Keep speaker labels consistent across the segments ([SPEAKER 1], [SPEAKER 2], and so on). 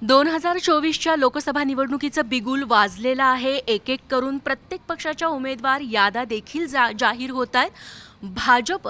[SPEAKER 1] 2024च्या लोकसभा निवडणुकीचं बिगुल वाजलेलं आहे. एक एक करून प्रत्येक पक्षाच्या उमेदवार याद्या देखील जाहीर होत आहेत. भाजप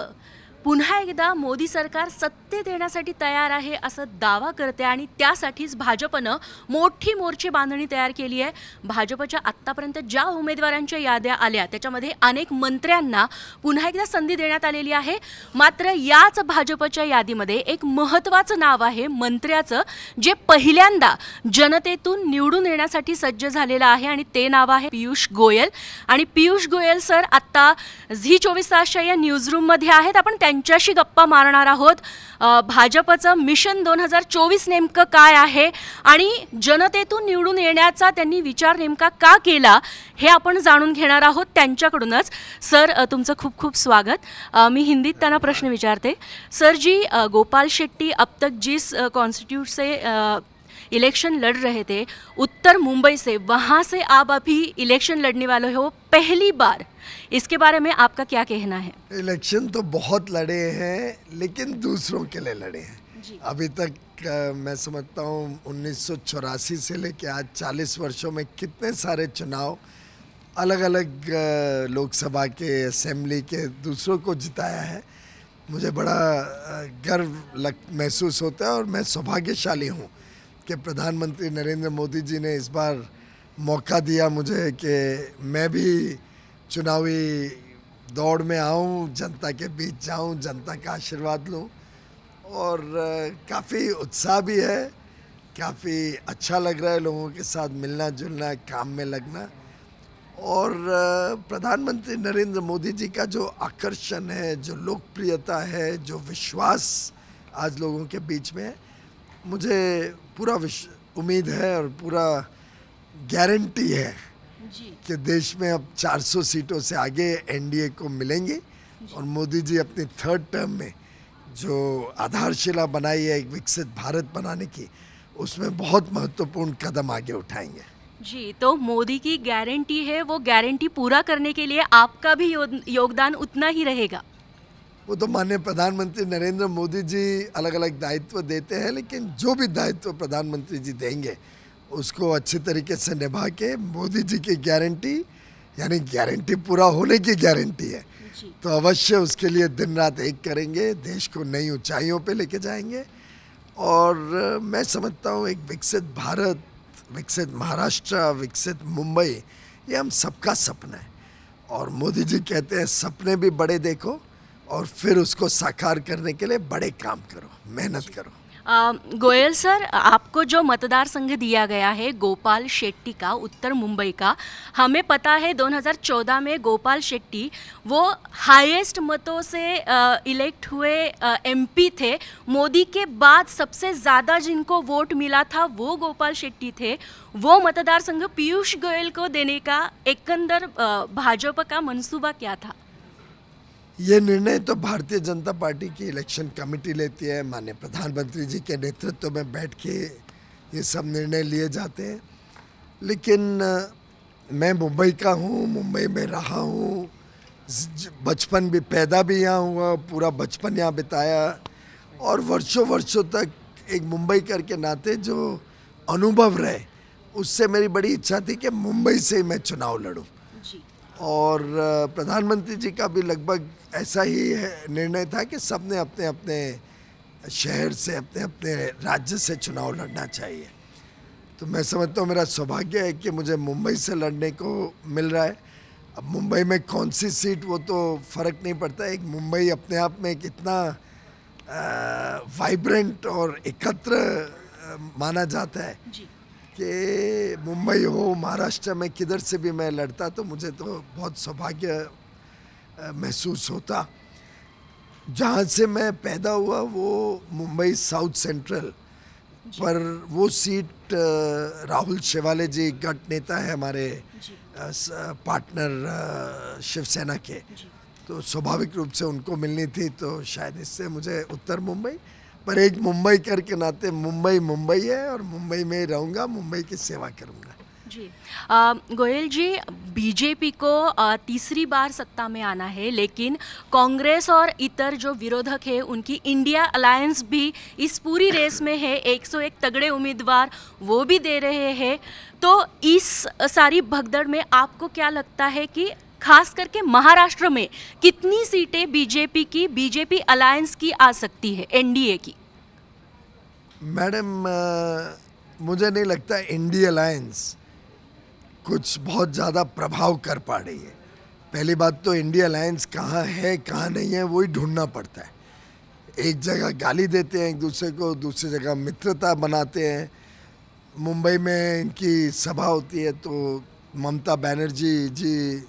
[SPEAKER 1] पुन्हा एकदा मोदी सरकार सत्तेत येण्यासाठी तयार आहे असं दावा करते आणि त्यासाठीच भाजपनं मोठी मोर्चे बांधणी तयार केली आहे. भाजपच्या आत्तापर्यंत ज्या उमेदवारांच्या याद्या आल्या त्याच्यामध्ये अनेक मंत्र्यांना पुन्हा एकदा संधी देण्यात आलेली आहे. मात्र याच भाजपच्या यादीमध्ये एक महत्त्वाचं नाव आहे मंत्र्याचं, जे पहिल्यांदा जनतेतून निवडून येण्यासाठी सज्ज झालेलं आहे आणि ते नाव आहे पियुष गोयल. आणि पियुष गोयल सर आत्ता झी 24 तासच्या या न्यूजरूममध्ये आहेत. आपण त्यांच्याशी गप्पा मारणार आहोत. भाजपचं मिशन 2024 नेमकं काय आहे आणि जनतेतून निवडून येण्याचा त्यांनी विचार नेमका का केला हे आपण जाणून घेणार आहोत त्यांच्याकडूनच. सर तुमचं खूप खूप स्वागत. मी हिंदीत त्यांना प्रश्न विचारते. सर जी गोपाल शेट्टी अब तक जिस कॉन्स्टिट्यूट से इलेक्शन लड़ रहे थे, उत्तर मुंबई से, वहाँ से आप अभी इलेक्शन लड़ने वाले हो पहली बार, इसके बारे में आपका क्या कहना है?
[SPEAKER 2] इलेक्शन तो बहुत लड़े हैं लेकिन दूसरों के लिए लड़े हैं. अभी तक मैं समझता हूँ 1984 से लेके आज 40 वर्षों में कितने सारे चुनाव अलग अलग लोकसभा के, असेंबली के दूसरों को जिताया है. मुझे बड़ा गर्व महसूस होता है और मैं सौभाग्यशाली हूँ कि प्रधानमंत्री नरेंद्र मोदी जी ने इस बार मौका दिया मुझे कि मैं भी चुनावी दौड़ में आऊं, जनता के बीच जाऊं, जनता का आशीर्वाद लूं. और काफ़ी उत्साह भी है, काफ़ी अच्छा लग रहा है लोगों के साथ मिलना जुलना, काम में लगना. और प्रधानमंत्री नरेंद्र मोदी जी का जो आकर्षण है, जो लोकप्रियता है, जो विश्वास आज लोगों के बीच में है, मुझे पूरा उम्मीद है और पूरा गारंटी है कि देश में अब 400 सीटों से आगे एनडीए को मिलेंगे. और मोदी जी अपनी थर्ड टर्म में जो आधारशिला बनाई है एक विकसित भारत बनाने की, उसमें बहुत महत्वपूर्ण कदम आगे उठाएंगे.
[SPEAKER 1] जी, तो मोदी की गारंटी है, वो गारंटी पूरा करने के लिए आपका भी योगदान उतना ही रहेगा.
[SPEAKER 2] वो तो माननीय प्रधानमंत्री नरेंद्र मोदी जी अलग अलग दायित्व देते हैं, लेकिन जो भी दायित्व प्रधानमंत्री जी देंगे उसको अच्छे तरीके से निभा के मोदी जी की गारंटी, यानी गारंटी पूरा होने की गारंटी है, तो अवश्य उसके लिए दिन रात एक करेंगे, देश को नई ऊंचाइयों पे लेके जाएंगे. और मैं समझता हूँ एक विकसित भारत, विकसित महाराष्ट्र, विकसित मुंबई, ये हम सबका सपना है. और मोदी जी कहते हैं सपने भी बड़े देखो और फिर उसको साकार करने के लिए बड़े काम करो, मेहनत करो.
[SPEAKER 1] गोयल सर, आपको जो मतदार संघ दिया गया है गोपाल शेट्टी का, उत्तर मुंबई का, हमें पता है 2014 में गोपाल शेट्टी वो हाईएस्ट मतों से इलेक्ट हुए एमपी थे. मोदी के बाद सबसे ज़्यादा जिनको वोट मिला था वो गोपाल शेट्टी थे. वो मतदार संघ पीयूष गोयल को देने का एकंदर भाजपा का मंसूबा क्या था?
[SPEAKER 2] ये निर्णय तो भारतीय जनता पार्टी की इलेक्शन कमेटी लेती है. माननीय प्रधानमंत्री जी के नेतृत्व में बैठ के ये सब निर्णय लिए जाते हैं. लेकिन मैं मुंबई का हूँ, मुंबई में रहा हूँ, बचपन भी, पैदा भी यहाँ हुआ, पूरा बचपन यहाँ बिताया. और वर्षों वर्षों तक एक मुंबई के नाते जो अनुभव रहे, उससे मेरी बड़ी इच्छा थी कि मुंबई से ही मैं चुनाव लड़ूँ. और प्रधानमंत्री जी का भी लगभग ऐसा ही निर्णय था कि सबने अपने अपने शहर से, अपने अपने राज्य से चुनाव लड़ना चाहिए. तो मैं समझता हूँ मेरा सौभाग्य है कि मुझे मुंबई से लड़ने को मिल रहा है. अब मुंबई में कौन सी सीट वो तो फ़र्क नहीं पड़ता. एक मुंबई अपने आप में कितना वाइब्रेंट और एकत्र माना जाता है कि मुंबई हो, महाराष्ट्र में किधर से भी मैं लड़ता तो मुझे तो बहुत सौभाग्य महसूस होता. जहाँ से मैं पैदा हुआ वो मुंबई साउथ सेंट्रल, पर वो सीट राहुल शेवाले जी गठ नेता है हमारे पार्टनर शिवसेना के, तो स्वाभाविक रूप से उनको मिलनी थी. तो शायद इससे मुझे उत्तर मुंबई, पर एक मुंबई के नाते मुंबई मुंबई है और मुंबई में रहूँगा, मुंबई की सेवा करूँगा.
[SPEAKER 1] जी गोयल जी, बीजेपी को तीसरी बार सत्ता में आना है, लेकिन कांग्रेस और इतर जो विरोधक है उनकी इंडिया अलायंस भी इस पूरी रेस में है। 101 तगड़े उम्मीदवार वो भी दे रहे हैं। तो इस सारी भगदड़ में आपको क्या लगता है कि खास करके महाराष्ट्र में कितनी सीटें बीजेपी अलायंस की आ सकती है, एनडीए की?
[SPEAKER 2] मैडम, मुझे नहीं लगता इंडिया अलायंस कुछ बहुत ज़्यादा प्रभाव कर पा रही है। पहली बात तो इंडिया अलायंस कहाँ है कहाँ नहीं है वही ढूंढना पड़ता है। एक जगह गाली देते हैं एक दूसरे को, दूसरी जगह मित्रता बनाते हैं। मुंबई में इनकी सभा होती है तो ममता बनर्जी जी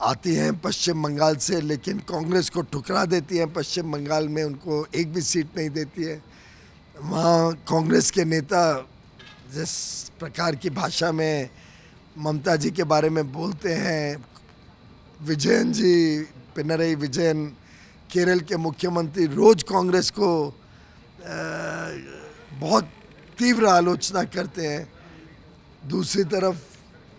[SPEAKER 2] आती हैं पश्चिम बंगाल से, लेकिन कांग्रेस को ठुकरा देती हैं। पश्चिम बंगाल में उनको एक भी सीट नहीं देती है। वहाँ कांग्रेस के नेता जिस प्रकार की भाषा में ममता जी के बारे में बोलते हैं, विजयन जी, पिनरई विजयन, केरल के मुख्यमंत्री, रोज कांग्रेस को बहुत तीव्र आलोचना करते हैं। दूसरी तरफ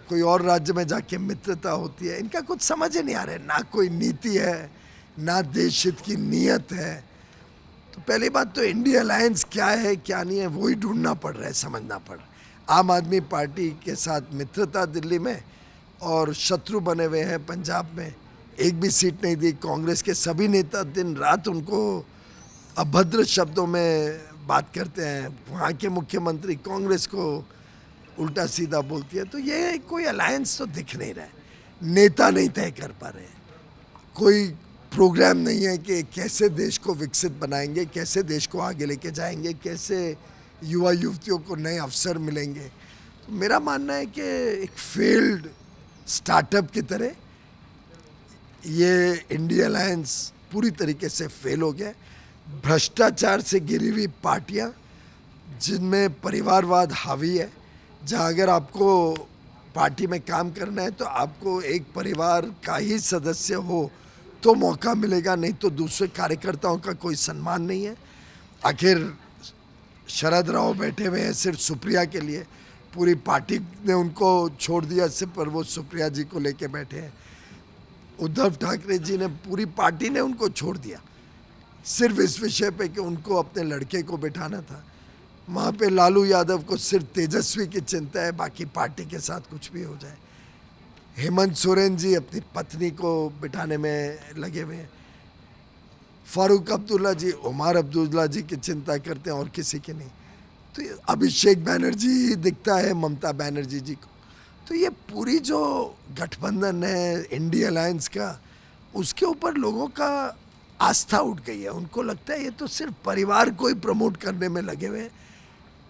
[SPEAKER 2] कोई और राज्य में जाके मित्रता होती है। इनका कुछ समझ ही नहीं आ रहा है, ना कोई नीति है ना देश हित की नीयत है। तो पहली बात तो इंडिया अलायंस क्या है क्या नहीं है वही ढूंढना पड़ रहा है, समझना पड़ रहा है। आम आदमी पार्टी के साथ मित्रता दिल्ली में, और शत्रु बने हुए हैं पंजाब में, एक भी सीट नहीं दी। कांग्रेस के सभी नेता दिन रात उनको अभद्र शब्दों में बात करते हैं। वहाँ के मुख्यमंत्री कांग्रेस को उल्टा सीधा बोलती है। तो ये कोई अलायंस तो दिख नहीं रहा है। नेता नहीं तय कर पा रहे हैं, कोई प्रोग्राम नहीं है कि कैसे देश को विकसित बनाएंगे, कैसे देश को आगे लेके जाएंगे, कैसे युवा युवतियों को नए अवसर मिलेंगे। तो मेरा मानना है कि एक फेल्ड स्टार्टअप की तरह ये इंडिया अलायंस पूरी तरीके से फेल हो गया। भ्रष्टाचार से घिरी हुई पार्टियां जिनमें परिवारवाद हावी है, जहां अगर आपको पार्टी में काम करना है तो आपको एक परिवार का ही सदस्य हो तो मौका मिलेगा, नहीं तो दूसरे कार्यकर्ताओं का कोई सम्मान नहीं है। आखिर शरद राव बैठे हुए हैं सिर्फ सुप्रिया के लिए, पूरी पार्टी ने उनको छोड़ दिया सिर्फ, पर वो सुप्रिया जी को लेके बैठे हैं। उद्धव ठाकरे जी ने, पूरी पार्टी ने उनको छोड़ दिया सिर्फ इस विषय पे कि उनको अपने लड़के को बिठाना था। वहाँ पे लालू यादव को सिर्फ तेजस्वी की चिंता है, बाकी पार्टी के साथ कुछ भी हो जाए। हेमंत सोरेन जी अपनी पत्नी को बिठाने में लगे हुए हैं। फारूक अब्दुल्ला जी, उमर अब्दुल्ला जी की चिंता करते हैं और किसी की नहीं। तो अभिषेक बनर्जी ही दिखता है ममता बनर्जी जी को। तो ये पूरी जो गठबंधन है इंडिया अलायंस का, उसके ऊपर लोगों का आस्था उठ गई है। उनको लगता है ये तो सिर्फ परिवार को ही प्रमोट करने में लगे हुए हैं,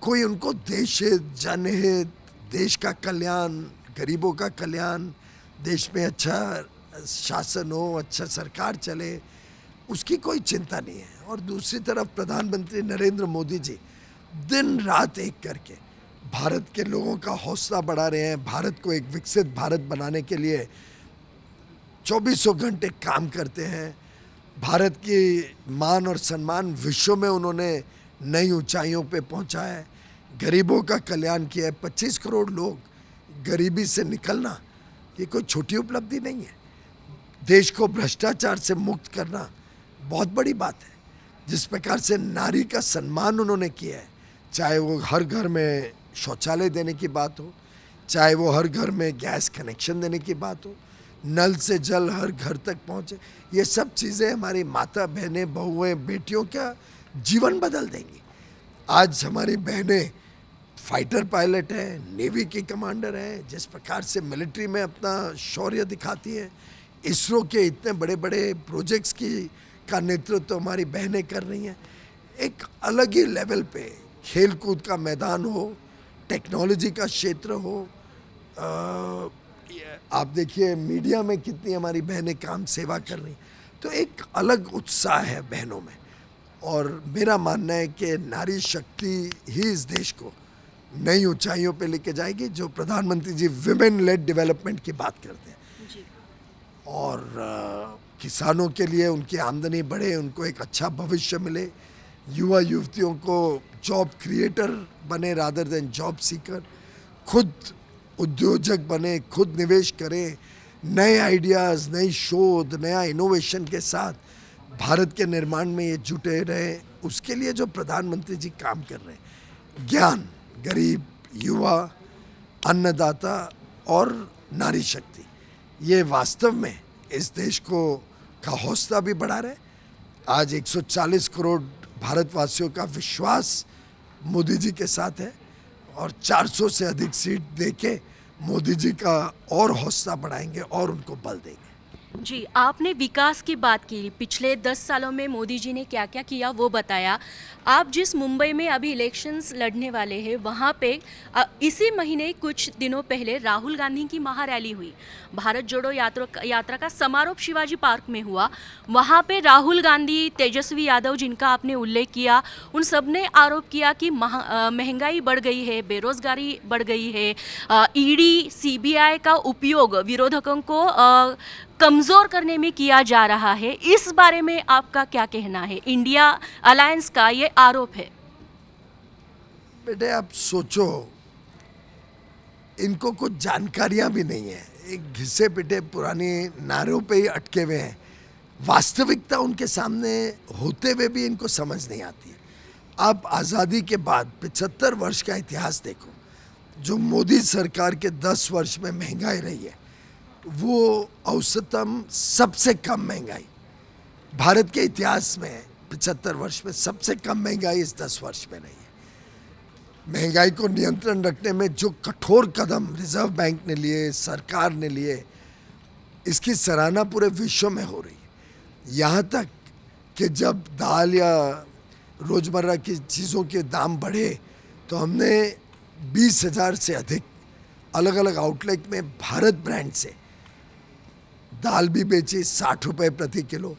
[SPEAKER 2] कोई उनको देश हित, जनहित, देश का कल्याण, गरीबों का कल्याण, देश में अच्छा शासन हो, अच्छा सरकार चले, उसकी कोई चिंता नहीं है। और दूसरी तरफ प्रधानमंत्री नरेंद्र मोदी जी दिन रात एक करके भारत के लोगों का हौसला बढ़ा रहे हैं। भारत को एक विकसित भारत बनाने के लिए 24 घंटे काम करते हैं। भारत की मान और सम्मान विश्व में उन्होंने नई ऊंचाइयों पे पहुंचा है। गरीबों का कल्याण किया है। 25 करोड़ लोग गरीबी से निकलना ये कोई छोटी उपलब्धि नहीं है। देश को भ्रष्टाचार से मुक्त करना बहुत बड़ी बात है। जिस प्रकार से नारी का सम्मान उन्होंने किया है, चाहे वो हर घर में शौचालय देने की बात हो, चाहे वो हर घर में गैस कनेक्शन देने की बात हो, नल से जल हर घर तक पहुंचे, ये सब चीज़ें हमारी माता बहनें, बहुएं, बेटियों का जीवन बदल देंगी। आज हमारी बहनें फाइटर पायलट हैं, नेवी की कमांडर हैं, जिस प्रकार से मिलिट्री में अपना शौर्य दिखाती हैं, इसरो के इतने बड़े बड़े प्रोजेक्ट्स का नेतृत्व तो हमारी बहनें कर रही हैं। एक अलग ही लेवल पे खेल कूद का मैदान हो, टेक्नोलॉजी का क्षेत्र हो, आप देखिए मीडिया में कितनी हमारी बहनें काम सेवा कर रही हैं। तो एक अलग उत्साह है बहनों में। और मेरा मानना है कि नारी शक्ति ही इस देश को नई ऊंचाइयों पे लेके जाएगी, जो प्रधानमंत्री जी विमेन लेड डेवलपमेंट की बात करते हैं जी। और किसानों के लिए उनकी आमदनी बढ़े, उनको एक अच्छा भविष्य मिले, युवा युवतियों को जॉब क्रिएटर बने रादर देन जॉब सीकर, खुद उद्योजक बने, खुद निवेश करें, नए आइडियाज़, नई शोध, नया इनोवेशन के साथ भारत के निर्माण में ये जुटे रहे, उसके लिए जो प्रधानमंत्री जी काम कर रहे हैं, ज्ञान, गरीब, युवा, अन्नदाता और नारी शक्ति, ये वास्तव में इस देश को का हौसला भी बढ़ा रहे। आज 140 करोड़ भारतवासियों का विश्वास मोदी जी के साथ है और 400 से अधिक सीट देके मोदी जी का और हौसला बढ़ाएंगे और उनको बल देंगे।
[SPEAKER 1] जी, आपने विकास की बात की, पिछले 10 सालों में मोदी जी ने क्या क्या किया वो बताया। आप जिस मुंबई में अभी इलेक्शंस लड़ने वाले हैं वहाँ पे इसी महीने कुछ दिनों पहले राहुल गांधी की महारैली हुई। भारत जोड़ो यात्रा का समारोह शिवाजी पार्क में हुआ। वहाँ पे राहुल गांधी, तेजस्वी यादव जिनका आपने उल्लेख किया, उन सब ने आरोप किया कि महंगाई बढ़ गई है, बेरोजगारी बढ़ गई है, ईडी सीबीआई का उपयोग विरोधकों को कमज़ोर करने में किया जा रहा है। इस बारे में आपका क्या कहना है? इंडिया अलायंस का ये आरोप है।
[SPEAKER 2] बेटे आप सोचो, इनको कुछ जानकारियां भी नहीं है, एक घिसे पिटे पुराने नारों पे ही अटके हुए हैं। वास्तविकता उनके सामने होते हुए भी इनको समझ नहीं आती। आप आज़ादी के बाद 75 वर्ष का इतिहास देखो, जो मोदी सरकार के 10 वर्ष में महंगाई रही है वो औसतम सबसे कम महंगाई भारत के इतिहास में 75 वर्ष में सबसे कम महंगाई इस 10 वर्ष में रही है। महंगाई को नियंत्रण रखने में जो कठोर कदम रिजर्व बैंक ने लिए, सरकार ने लिए, इसकी सराहना पूरे विश्व में हो रही है। यहाँ तक कि जब दाल या रोज़मर्रा की चीज़ों के दाम बढ़े तो हमने 20,000 से अधिक अलग अलग आउटलेट में भारत ब्रांड से दाल भी बेची 60 रुपये प्रति किलो,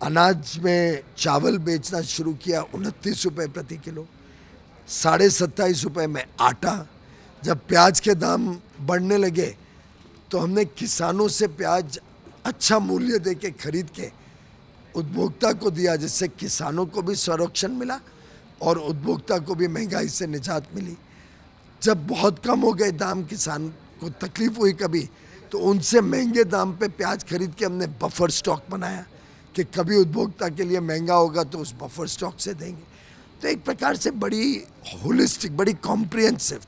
[SPEAKER 2] अनाज में चावल बेचना शुरू किया 29 रुपये प्रति किलो, 27.5 रुपये में आटा। जब प्याज के दाम बढ़ने लगे तो हमने किसानों से प्याज अच्छा मूल्य दे के खरीद के उपभोक्ता को दिया, जिससे किसानों को भी संरक्षण मिला और उपभोक्ता को भी महंगाई से निजात मिली। जब बहुत कम हो गए दाम, किसान को तकलीफ हुई कभी, तो उनसे महंगे दाम पे प्याज खरीद के हमने बफर स्टॉक बनाया कि कभी उपभोक्ता के लिए महंगा होगा तो उस बफर स्टॉक से देंगे। तो एक प्रकार से बड़ी होलिस्टिक, बड़ी कॉम्प्रिहेंसिव,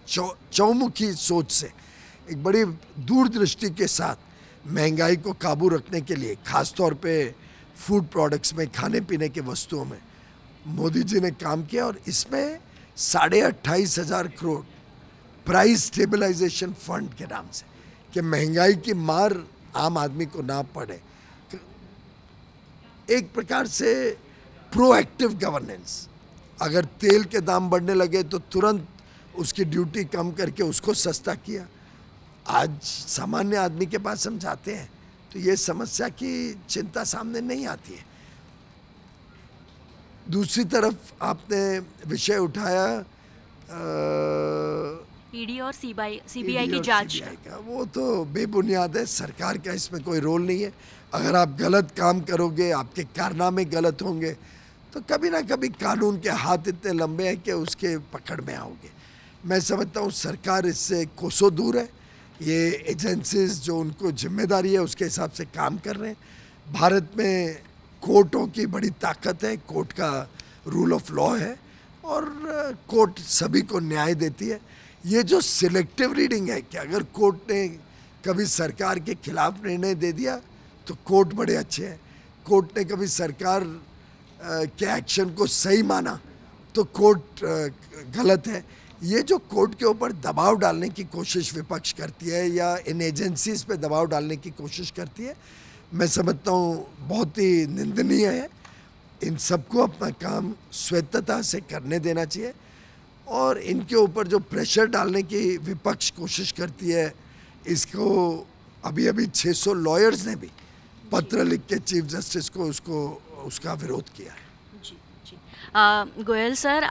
[SPEAKER 2] चौमुखी सोच से, एक बड़ी दूरदृष्टि के साथ महंगाई को काबू रखने के लिए, खासतौर पे फूड प्रोडक्ट्स में, खाने पीने के वस्तुओं में मोदी जी ने काम किया। और इसमें 28,500 करोड़ प्राइस स्टेबलाइजेशन फंड के नाम से, कि महंगाई की मार आम आदमी को ना पड़े, एक प्रकार से प्रोएक्टिव गवर्नेंस। अगर तेल के दाम बढ़ने लगे तो तुरंत उसकी ड्यूटी कम करके उसको सस्ता किया। आज सामान्य आदमी के पास हम जाते हैं तो ये समस्या की चिंता सामने नहीं आती है। दूसरी तरफ आपने विषय उठाया
[SPEAKER 1] ईडी और सीबीआई की जांच
[SPEAKER 2] का, वो तो बेबुनियाद है, सरकार का इसमें कोई रोल नहीं है। अगर आप गलत काम करोगे, आपके कारनामे गलत होंगे, तो कभी ना कभी कानून के हाथ इतने लंबे हैं कि उसके पकड़ में आओगे। मैं समझता हूँ सरकार इससे कोसों दूर है। ये एजेंसीज जो उनको जिम्मेदारी है उसके हिसाब से काम कर रहे हैं। भारत में कोर्टों की बड़ी ताकत है, कोर्ट का रूल ऑफ लॉ है और कोर्ट सभी को न्याय देती है। ये जो सिलेक्टिव रीडिंग है कि अगर कोर्ट ने कभी सरकार के खिलाफ निर्णय दे दिया तो कोर्ट बड़े अच्छे हैं, कोर्ट ने कभी सरकार के एक्शन को सही माना तो कोर्ट गलत है। ये जो कोर्ट के ऊपर दबाव डालने की कोशिश विपक्ष करती है या इन एजेंसीज पे दबाव डालने की कोशिश करती है, मैं समझता हूँ बहुत ही निंदनीय है। इन सबको अपना काम स्वेच्छता से करने देना चाहिए और इनके ऊपर जो प्रेशर डालने की विपक्ष कोशिश करती है, इसको अभी 600 लॉयर्स ने भी पत्र लिख के चीफ जस्टिस को उसका विरोध किया है।
[SPEAKER 1] जी जी। गोयल सर,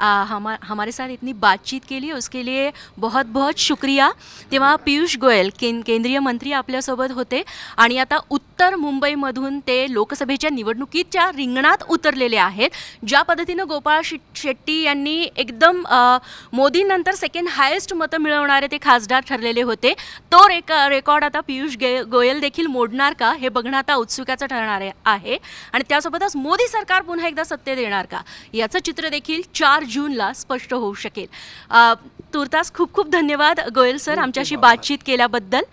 [SPEAKER 1] हमारे साथ इतनी बातचीत केली उसके लिए बहुत बहुत शुक्रिया. तेव्हा पियुष गोयल केंद्रीय मंत्री आपल्यासोबत होते आणि आता उत्तर मुंबईमधून ते लोकसभेच्या निवडणुकीच्या रिंगणात उतरलेले आहेत. ज्या पद्धतीनं गोपाळ शेट्टी यांनी एकदम मोदींनंतर सेकंड हायेस्ट मतं मिळवणारे ते खासदार ठरलेले होते, तो रेकॉर्ड आता पियुष गोयल देखील मोडणार का हे बघणं आता उत्सुकाचं ठरणार आहे. आणि त्यासोबतच मोदी सरकार पुन्हा एकदा सत्तेत येणार का याचं चित्र देखील 4 जूनला स्पष्ट होऊ शकेल. तुर्तास खूप खूप धन्यवाद गोयल सर आमच्याशी बातचीत केल्याबद्दल.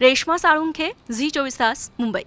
[SPEAKER 1] रेश्मा साळुंखे, झी 24 तास, मुंबई.